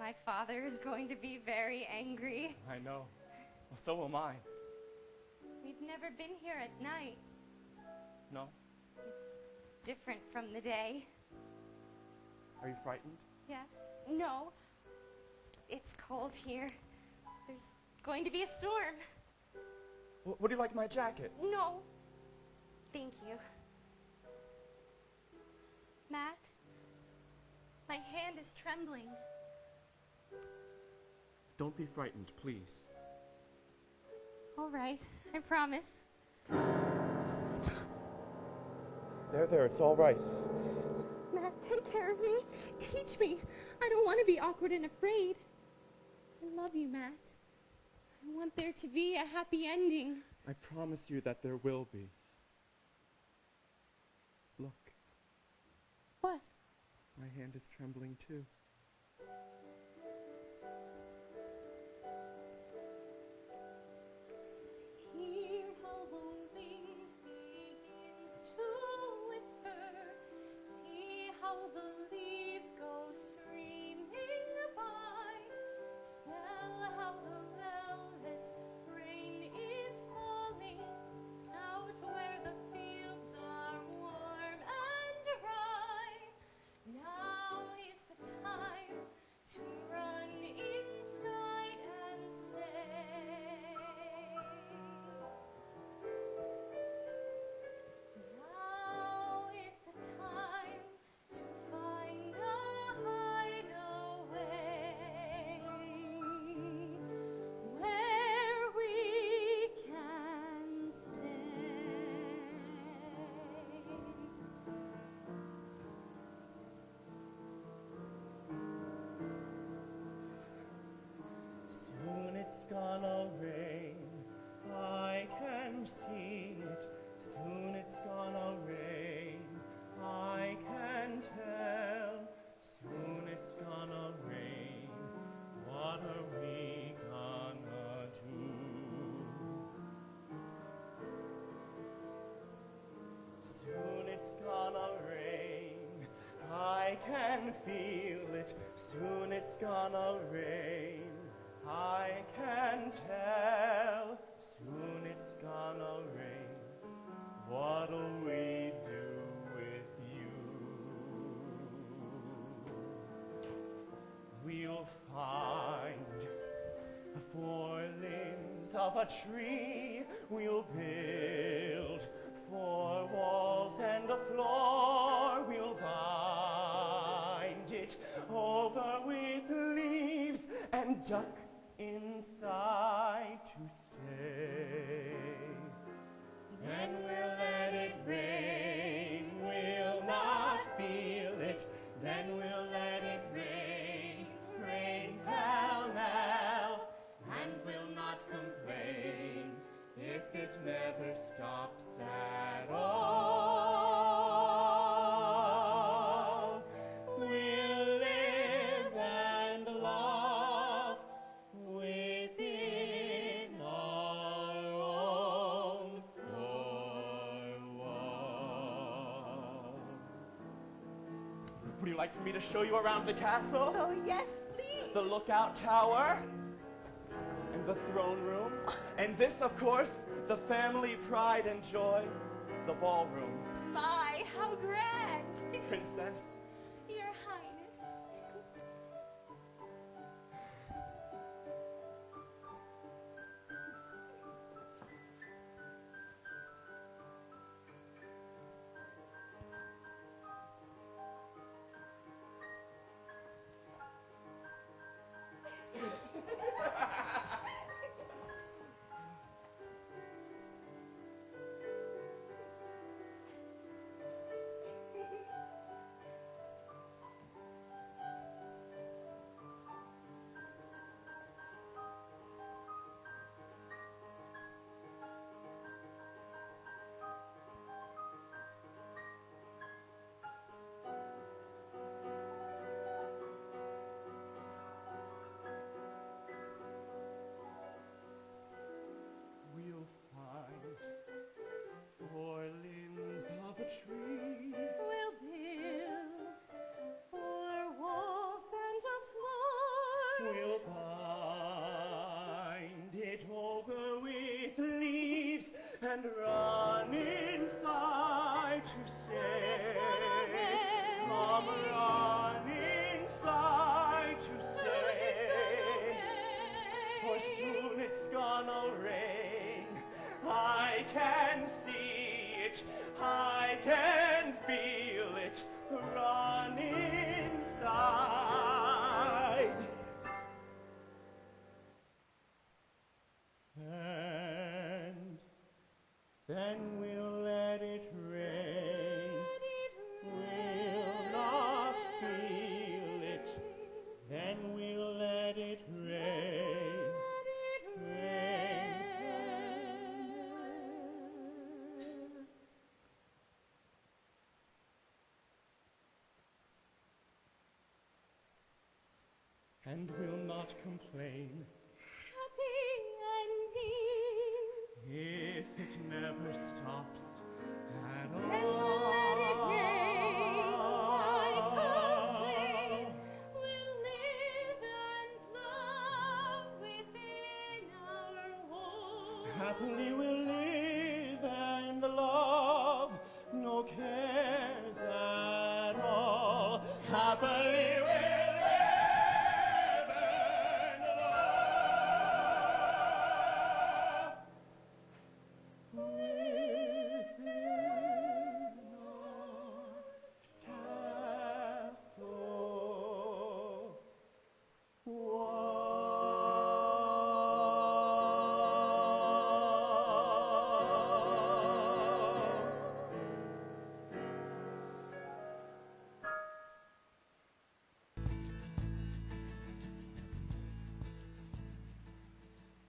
My father is going to be very angry. I know. Well, so am I. We've never been here at night. No? It's different from the day. Are you frightened? Yes. No. It's cold here. There's going to be a storm. Would you like my jacket? No. Thank you. Matt, my hand is trembling. Don't be frightened, please. All right, I promise. There, it's all right. Matt, take care of me. Teach me. I don't want to be awkward and afraid. I love you, Matt. I want there to be a happy ending. I promise you that there will be. Look. What? My hand is trembling too. Hear how the wind begins to whisper. See how the leaves go streaming by. Smell how the velvet rain is falling out where the fields are warm and dry. Now is the time to run inside and stay. Now is the time to find a hideaway where we can stay. Soon it's gonna rain, I can see it. Soon it's gonna rain, I can tell. Soon it's gonna rain, what are we gonna do? Soon it's gonna rain, I can feel it. Soon it's gonna rain, I can tell. Soon it's gonna rain, what'll we do with you? We'll find the four limbs of a tree. We'll build four walls and a floor. We'll bind it over with leaves and duck inside to stay. Then we'll let it rain, we'll not feel it. Then we'll let it rain, rain pell-mell. And we'll not complain if it never stops at all. We'll live and love within our own four walls. Would you like for me to show you around the castle? Oh, yes, please. The lookout tower? And the throne room? And this, of course, the family pride and joy, the ballroom. My, how grand. Princess. Your Highness. it, I can feel it run inside. And then we'll let it rain. We'll not feel it. Then we'll let it rain. Rain. And we'll not complain. Happy ending. If it never stops at all. Then we'll let it rain. Why complain? We'll live and love within our walls. Happily we'll live and love, no care.